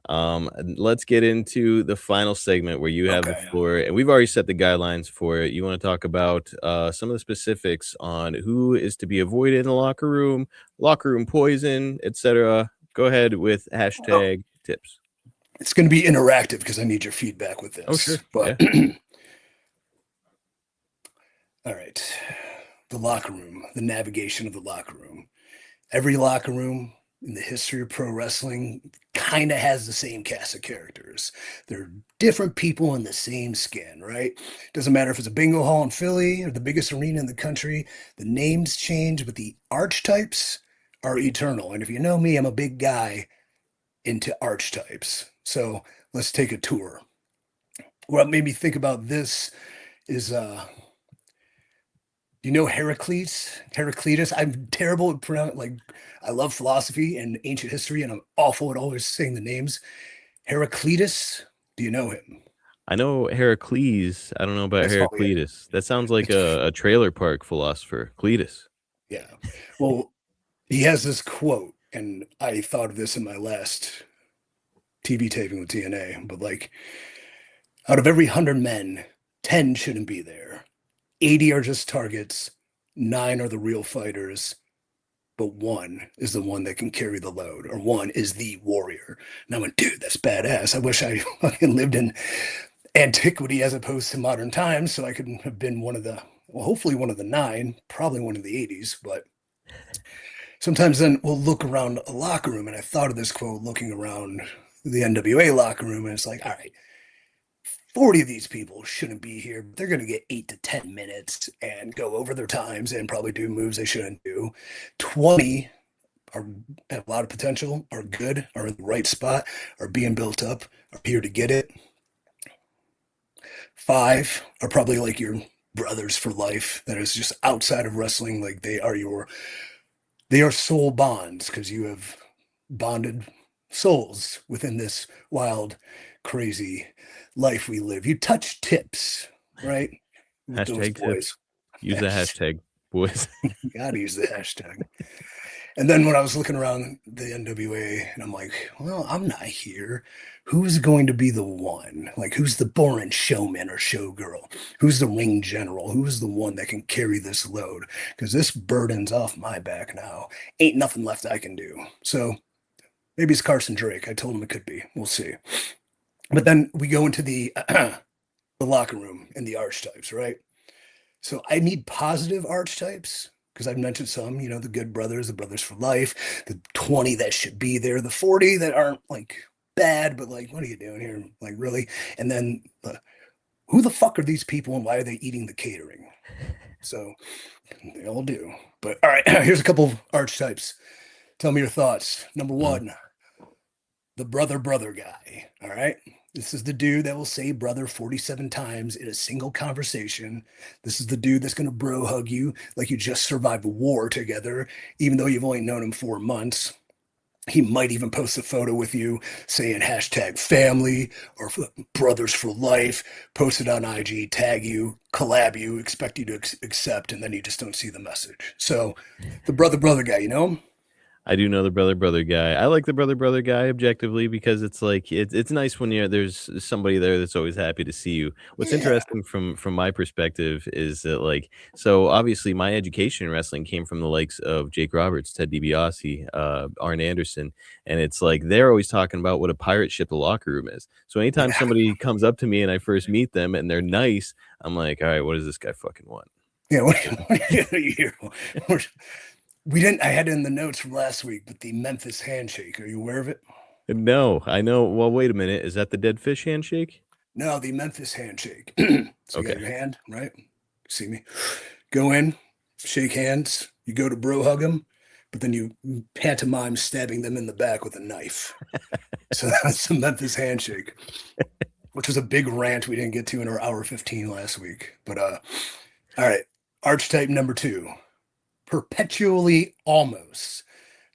Let's get into the final segment where you have the Okay. floor, and we've already set the guidelines for it. You want to talk about some of the specifics on who is to be avoided in the locker room poison, etc. Go ahead with Oh, hashtag tips. it's going to be interactive because I need your feedback with Oh, this. sure. But Yeah. all right, the locker room, the navigation of the locker room. Every locker room in the history of pro wrestling kind of has the same cast of characters. They're different people in the same skin, right? Doesn't matter if it's a bingo hall in Philly or the biggest arena in the country, the names change, but the archetypes are eternal. And if you know me, I'm a big guy into archetypes. So let's take a tour. What made me think about this is you know Heracles? Heraclitus? I'm terrible at pronounce like I love philosophy and ancient history, and I'm awful at always saying the names. Heraclitus, do you know him? I know Heracles. I don't know about That's all he Heraclitus. That sounds like is. a trailer park philosopher. Cletus. Yeah. Well, he has this quote, and I thought of this in my last TV taping with TNA, but like out of every 100 men, 10 shouldn't be there. 80 are just targets, 9 are the real fighters, but one is the one that can carry the load, or one is the warrior. And I went, dude, that's badass. I wish I fucking lived in antiquity as opposed to modern times, so I could have been one of the, well, hopefully one of the 9, probably one of the 80s. But sometimes then we'll look around a locker room, and I thought of this quote looking around the NWA locker room, and it's like, all right, 40 of these people shouldn't be here. But they're going to get 8 to 10 minutes and go over their times and probably do moves they shouldn't do. 20 are have a lot of potential, are good, are in the right spot, are being built up, are here to get it. 5 are probably like your brothers for life that is just outside of wrestling. Like they are soul bonds because you have bonded souls within this wild, crazy life we live. You touch tips, right? With those Hashtag boys. tips. Use the Yes, hashtag, boys. you gotta use the hashtag. And then when I was looking around the NWA, and I'm like, well, I'm not here. Who's going to be the one? Like, who's the boring showman or showgirl? Who's the ring general? Who's the one that can carry this load? Because this burden's off my back now. Ain't nothing left I can do. So maybe it's Carson Drake. I told him it could be. We'll see. But then we go into the locker room and the archetypes, right? So I need positive archetypes because I've mentioned some, the good brothers, the brothers for life, the 20 that should be there, the 40 that aren't like bad, but like, what are you doing here? Like, really? And then who the fuck are these people and why are they eating the catering? So they all do. But all right, here's a couple of archetypes. Tell me your thoughts. Number Mm. one, the brother guy. All right. This is the dude that will say brother 47 times in a single conversation. This is the dude that's going to bro hug you like you just survived a war together, even though you've only known him 4 months. He might even post a photo with you saying hashtag family or brothers for life, post it on IG, tag you, collab you, expect you to accept, and then you just don't see the message. So the brother guy, you know? I do know the brother guy. I like the brother guy objectively because it's like it's nice when there's somebody there that's always happy to see you. What's Yeah. interesting from my perspective is that like so obviously my education in wrestling came from the likes of Jake Roberts, Ted DiBiase, Arn Anderson, and it's like they're always talking about what a pirate ship the locker room is. So anytime Yeah. somebody comes up to me and I first meet them and they're nice, I'm like, all right, what does this guy fucking want? Yeah. We didn't, I had it in the notes from last week, but the Memphis handshake. Are you aware of it? No, I know. Well, wait a minute. Is that the dead fish handshake? No, the Memphis handshake. So you got Okay. your hand, right? See me? Go in, shake hands. You go to bro hug them, but then you pantomime stabbing them in the back with a knife. So that's the Memphis handshake, which was a big rant we didn't get to in our hour 15 last week. But all right, archetype number 2, perpetually almost.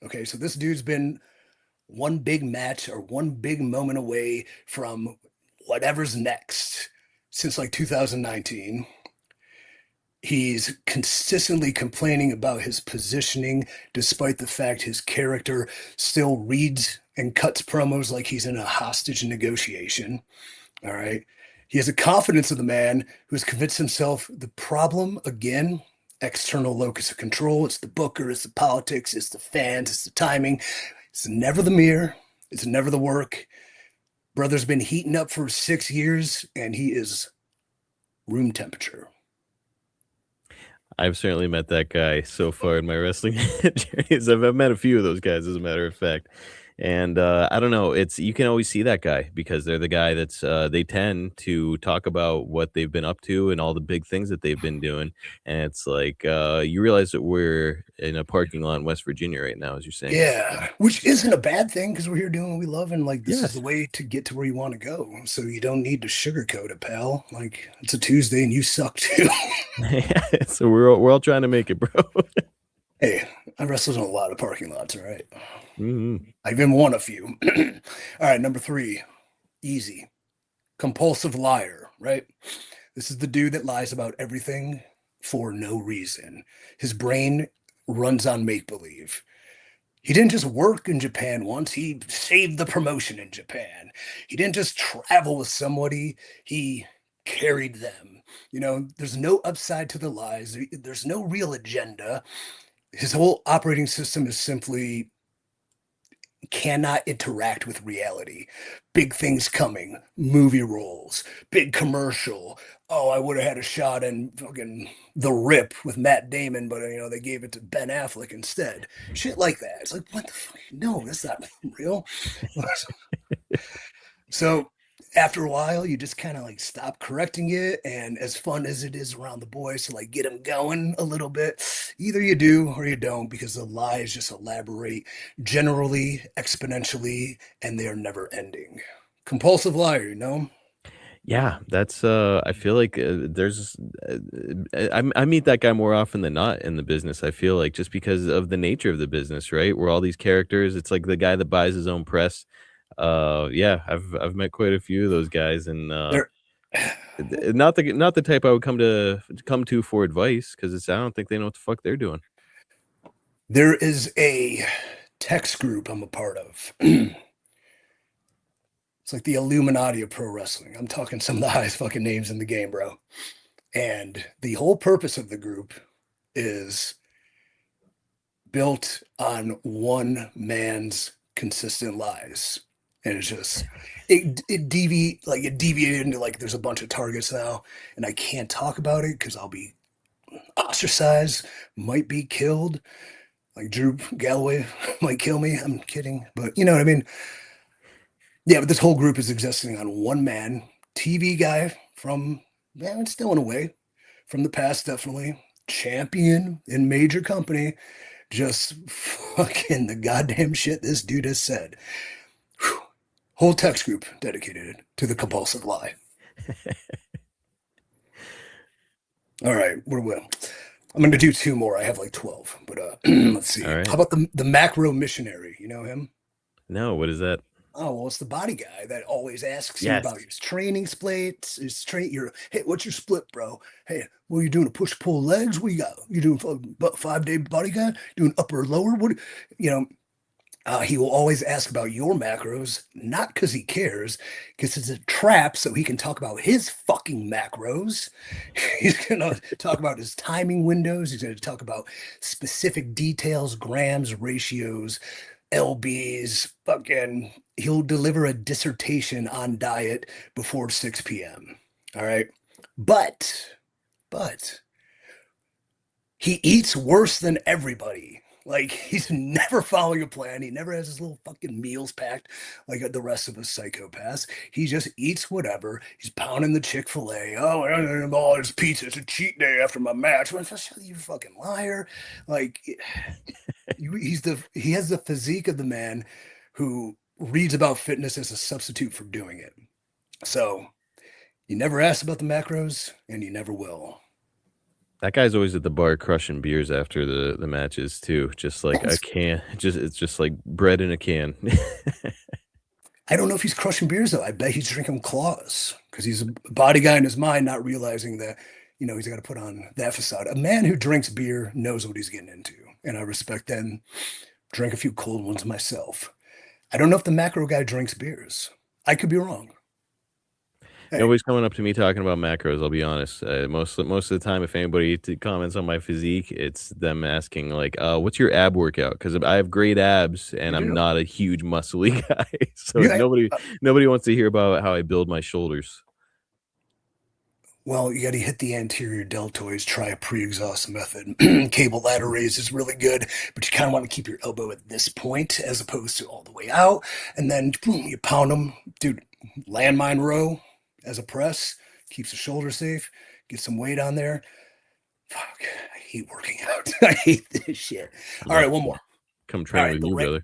Okay, so this dude's been one big match or one big moment away from whatever's next since like 2019. He's consistently complaining about his positioning, despite the fact his character still reads and cuts promos like he's in a hostage negotiation. All right. He has a confidence of the man who's convinced himself the problem, again, external locus of control. It's the booker, it's the politics, it's the fans, it's the timing. It's never the mirror, it's never the work. Brother's been heating up for 6 years and he is room temperature. I've certainly met that guy so far in my wrestling journeys. I've met a few of those guys, as a matter of fact. And I don't know, it's you can always see that guy because they're the guy that's they tend to talk about what they've been up to and all the big things that they've been doing. And it's like you realize that we're in a parking lot in West Virginia right now, as you're saying this. Yeah, which isn't a bad thing because we're here doing what we love, and like this is the Yes. way to get to where you want to go. So you don't need to sugarcoat it, pal. Like it's a Tuesday and you suck too. So we're all trying to make it, bro. Hey, I wrestled in a lot of parking lots, all right. Mhm. I've even won a few. All right, number 3, easy. Compulsive liar, right? This is the dude that lies about everything for no reason. His brain runs on make believe. He didn't just work in Japan once, he saved the promotion in Japan. He didn't just travel with somebody, he carried them. There's no upside to the lies, there's no real agenda. His whole operating system is simply cannot interact with reality. Big things coming, movie roles, big commercial. Oh, I would have had a shot in fucking The Rip with Matt Damon, but they gave it to Ben Affleck instead. Shit like that. It's like, what the fuck? No, that's not real. So after a while, you just kind of like stop correcting it. And as fun as it is around the boys to like get them going a little bit, either you do or you don't because the lies just elaborate generally, exponentially, and they are never ending. Compulsive liar. Yeah, that's I feel like there's I meet that guy more often than not in the business. I feel like just because of the nature of the business, right? Where all these characters, it's like the guy that buys his own press. Yeah, I've met quite a few of those guys and There, not the type I would come to for advice because it's I don't think they know what the fuck they're doing. there is a text group I'm a part of. It's like the Illuminati of pro wrestling. I'm talking some of the highest fucking names in the game, bro. And the whole purpose of the group is built on one man's consistent lies. And it's just it deviated into like there's a bunch of targets now, and I can't talk about it because I'll be ostracized, might be killed. Like Drew Galloway might kill me. I'm kidding, but you know what I mean. Yeah, but this whole group is existing on one man, TV guy from, yeah, it's still in a way from the past, definitely. Champion in major company, just fucking the goddamn shit this dude has said. Whew. Whole text group dedicated to the compulsive lie. All right, we're well. I'm going to do 2 more. I have like 12, but let's see. All How right. about the macro missionary? You know him? No, what is that? Oh, well, it's the body guy that always asks you Yes. about his training splits, hey, what's your split, bro? Hey, what are you doing? A push pull legs? What you got? You doing 5 day body guy? Doing upper lower? What, you know, He will always ask about your macros, not because he cares, because it's a trap so he can talk about his fucking macros. He's going to talk about his timing windows. He's going to talk about specific details, grams, ratios, LBs. Fucking, he'll deliver a dissertation on diet before 6 p.m. All right. But he eats worse than everybody. Like, he's never following a plan. He never has his little fucking meals packed like the rest of us psychopaths. He just eats whatever. He's pounding the Chick-fil-A. Oh, it's pizza. It's a cheat day after my match. Well, you fucking liar. Like, he has the physique of the man who reads about fitness as a substitute for doing it. So you never asked about the macros, and you never will. That guy's always at the bar crushing beers after the matches too. Just like a can. It's just like bread in a can. I don't know if he's crushing beers though. I bet he's drinking claws because he's a body guy in his mind, not realizing that, he's got to put on that facade. A man who drinks beer knows what he's getting into, and I respect that and drink a few cold ones myself. I don't know if the macro guy drinks beers. I could be wrong. Hey. Nobody's coming up to me talking about macros. I'll be honest. Most of the time, if anybody comments on my physique, it's them asking like, "What's your ab workout?" Because I have great abs and I'm not a huge muscly guy, so nobody wants to hear about how I build my shoulders. Well, you got to hit the anterior deltoids. Try a pre-exhaust method. Cable ladder raise is really good, but you kind of want to keep your elbow at this point as opposed to all the way out, and then boom, you pound them, dude. Landmine row as a press, keeps the shoulder safe, get some weight on there. Fuck, I hate working out. I hate this shit. All right, one more. Come train with you, brother.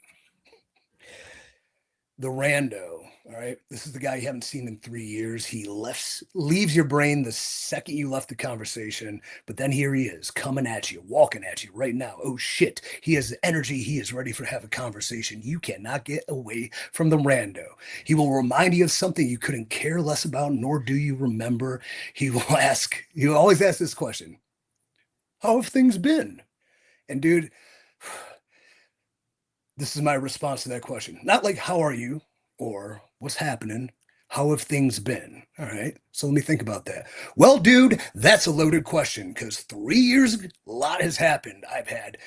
The rando, all right? This is the guy you haven't seen in 3 years. He leaves your brain the second you left the conversation, but then here he is, coming at you, walking at you right now. Oh, shit. He has the energy. He is ready to have a conversation. You cannot get away from the rando. He will remind you of something you couldn't care less about, nor do you remember. He will always ask this question. How have things been? And dude, this is my response to that question. Not like, how are you? Or what's happening? How have things been? All right. So let me think about that. Well, dude, that's a loaded question because 3 years, a lot has happened. I've had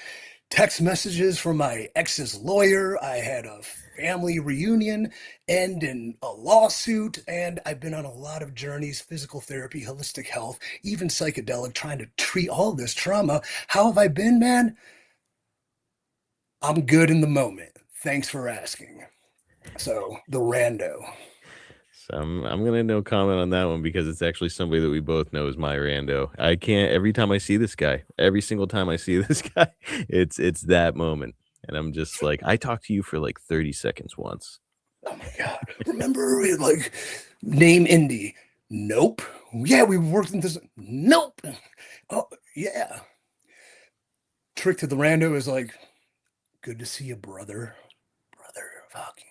text messages from my ex's lawyer. I had a family reunion and in a lawsuit. And I've been on a lot of journeys, physical therapy, holistic health, even psychedelic, trying to treat all this trauma. How have I been, man? I'm good in the moment. Thanks for asking. So the rando. So I'm gonna no comment on that one because it's actually somebody that we both know is my rando. I can't. Every time I see this guy, every single time I see this guy, it's that moment, and I'm just like, I talked to you for like 30 seconds once. Oh my god! Remember, like, name Indy? Nope. Yeah, we worked in this. Nope. Oh yeah. Trick to the rando is like, good to see you, brother. Fucking.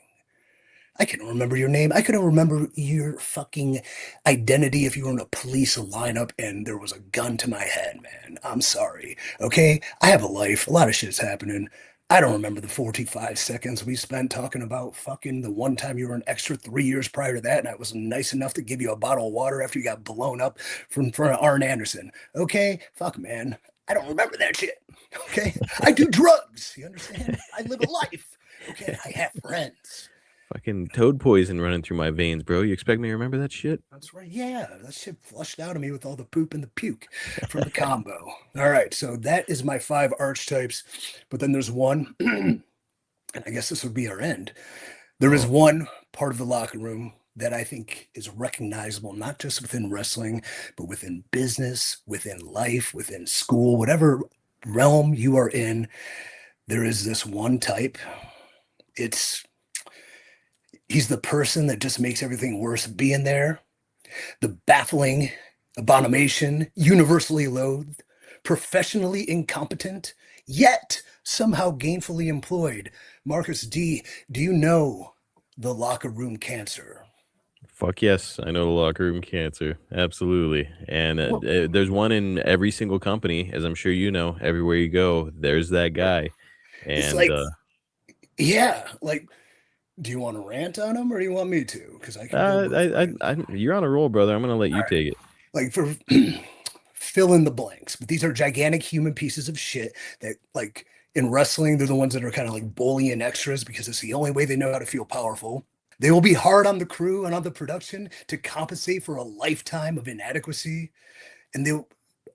I can't remember your name. I couldn't remember your fucking identity if you were in a police lineup and there was a gun to my head, man. I'm sorry. Okay? I have a life. A lot of shit's happening. I don't remember the 45 seconds we spent talking about fucking the one time you were an extra 3 years prior to that, and I was nice enough to give you a bottle of water after you got blown up from front of Arn Anderson. Okay? Fuck, man. I don't remember that shit. Okay? I do drugs. You understand? I live a life. Okay, I have friends. Fucking toad poison running through my veins, bro. You expect me to remember that shit? That's right. Yeah, that shit flushed out of me with all the poop and the puke from the combo. All right, so that is my 5 archetypes. But then there's one, and I guess this would be our end. There is one part of the locker room that I think is recognizable, not just within wrestling, but within business, within life, within school, whatever realm you are in. There is this one type. He's the person that just makes everything worse being there. The baffling abomination, universally loathed, professionally incompetent, yet somehow gainfully employed. Marcus D., do you know the locker room cancer? Fuck yes, I know the locker room cancer. Absolutely. And there's one in every single company, as I'm sure you know. Everywhere you go, there's that guy. And Yeah, like, do you want to rant on them or do you want me to? Because I can go both ways. You're on a roll, brother. I'm gonna let All you right. take it. Like for fill in the blanks, but these are gigantic human pieces of shit that, like, in wrestling, they're the ones that are kind of like bullying extras because it's the only way they know how to feel powerful. They will be hard on the crew and on the production to compensate for a lifetime of inadequacy. And they'll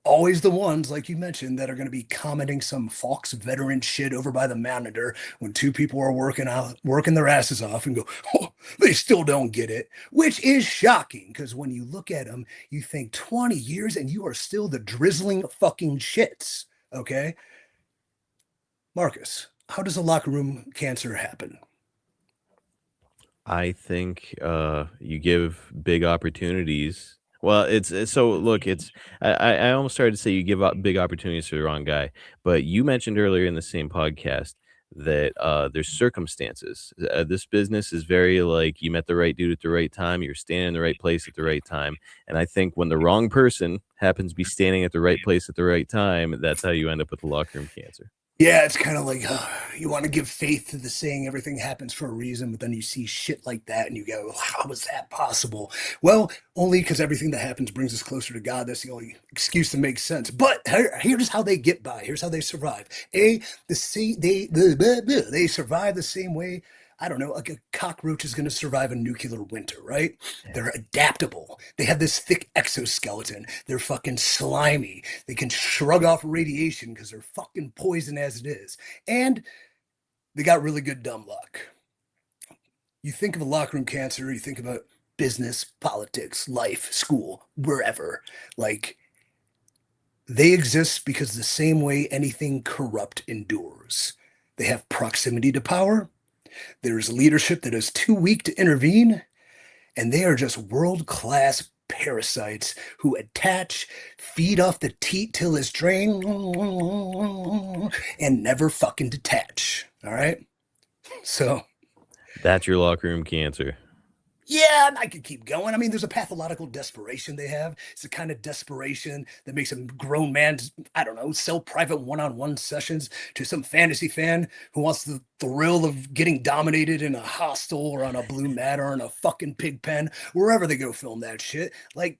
always the ones, like you mentioned, that are going to be commenting some Fox veteran shit over by the monitor when two people are working their asses off and go, oh, they still don't get it, which is shocking because when you look at them, you think 20 years and you are still the drizzling fucking shits. Okay. Marcus, how does a locker room cancer happen? I think you give big opportunities. Well, so look, I almost started to say you give up big opportunities to the wrong guy, but you mentioned earlier in the same podcast that there's circumstances. This business is very like you met the right dude at the right time, you're standing in the right place at the right time, and I think when the wrong person happens to be standing at the right place at the right time, that's how you end up with the locker room cancer. Yeah, it's kind of like you want to give faith to the saying everything happens for a reason, but then you see shit like that and you go, how is that possible? Well, only because everything that happens brings us closer to God. That's the only excuse that makes sense. But here's how they get by. Here's how they survive. They survive the same way. I don't know, like a cockroach is going to survive a nuclear winter, right? Yeah. They're adaptable. They have this thick exoskeleton. They're fucking slimy. They can shrug off radiation because they're fucking poison as it is. And they got really good dumb luck. You think of a locker room cancer, you think about business, politics, life, school, wherever. Like, they exist because the same way anything corrupt endures. They have proximity to power. There is leadership that is too weak to intervene, and they are just world class parasites who attach, feed off the teat till it's drained, and never fucking detach. All right. So, That's your locker room cancer. yeah, I could keep going. I mean, there's a pathological desperation they have. It's the kind of desperation that makes a grown man, I don't know, sell private one-on-one sessions to some fantasy fan who wants the thrill of getting dominated in a hostel or on a blue mat or in a fucking pig pen, wherever they go film that shit. Like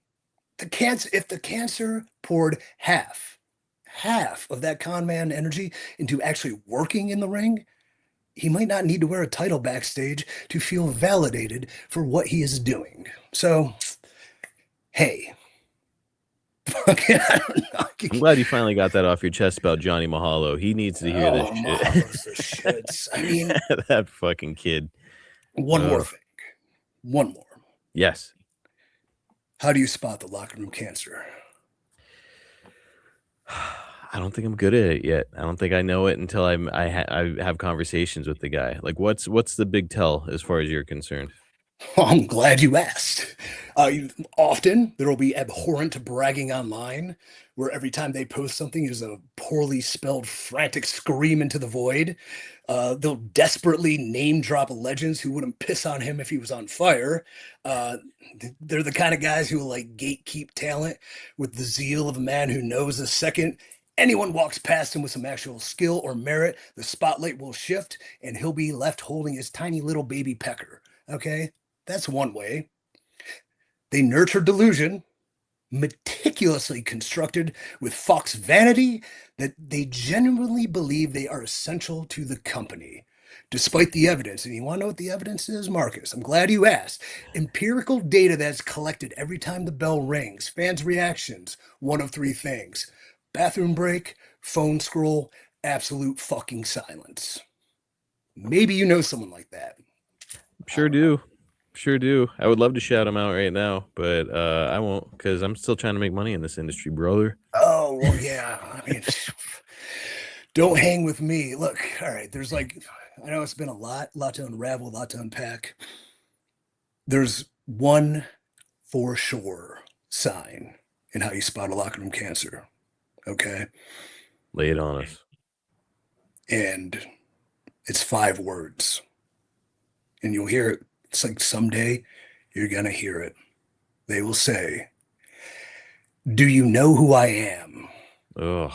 the cancer, if the cancer poured half of that con man energy into actually working in the ring, he might not need to wear a title backstage to feel validated for what he is doing. So, hey, I don't know. I'm glad you finally got that off your chest about Johnny Mahalo. He needs to hear this Oh, shit. Mahalo's the shits. I mean, That fucking kid. one more Ugh. thing. One more. Yes. How do you spot the locker room cancer? I don't think I'm good at it yet. I don't think I know it until I have conversations with the guy. Like, what's the big tell as far as you're concerned? Well, I'm glad you asked. Often there will be abhorrent bragging online where every time they post something is a poorly spelled frantic scream into the void. They'll desperately name drop legends who wouldn't piss on him if he was on fire. Uh, they're the kind of guys who will like gatekeep talent with the zeal of a man who knows the second anyone walks past him with some actual skill or merit, the spotlight will shift and he'll be left holding his tiny little baby pecker. Okay? That's one way. They nurture delusion, meticulously constructed with Fox vanity that they genuinely believe they are essential to the company, despite the evidence. And you want to know what the evidence is, Marcus? I'm glad you asked. Empirical data that's collected every time the bell rings, fans' reactions, one of three things: bathroom break, phone scroll, absolute fucking silence. Maybe you know someone like that. Sure do. Sure do. I would love to shout him out right now, but I won't because I'm still trying to make money in this industry, brother. Oh, well, yeah. I mean, don't hang with me. Look, all right, there's like, I know it's been a lot to unravel, a lot to unpack. There's one for sure sign in how you spot a locker room cancer. Okay. Lay it on us. And it's 5 words. And you'll hear it. It's like someday you're going to hear it. They will say, do you know who I am? Ugh.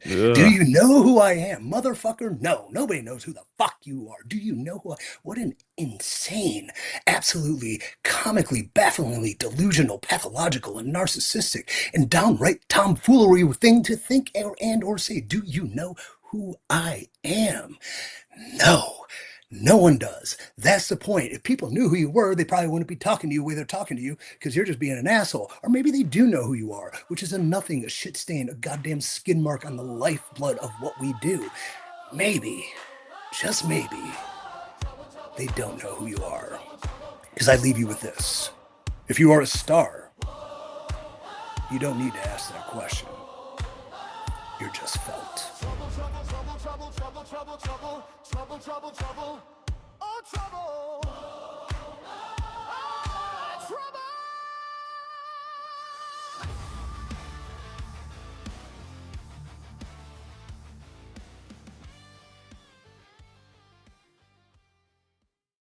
Do you know who I am, motherfucker? No, nobody knows who the fuck you are. Do you know who what an insane, absolutely comically, bafflingly delusional, pathological, and narcissistic, and downright tomfoolery thing to think or say. Do you know who I am? No. No one does. That's the point. If people knew who you were, they probably wouldn't be talking to you the way they're talking to you because you're just being an asshole. Or maybe they do know who you are, which is a nothing, a shit stain, a goddamn skin mark on the lifeblood of what we do. Maybe, just maybe, they don't know who you are. Because I leave you with this. If you are a star, you don't need to ask that question. You're just felt. Trouble, trouble, trouble, trouble, trouble, trouble, trouble, trouble, trouble, oh trouble.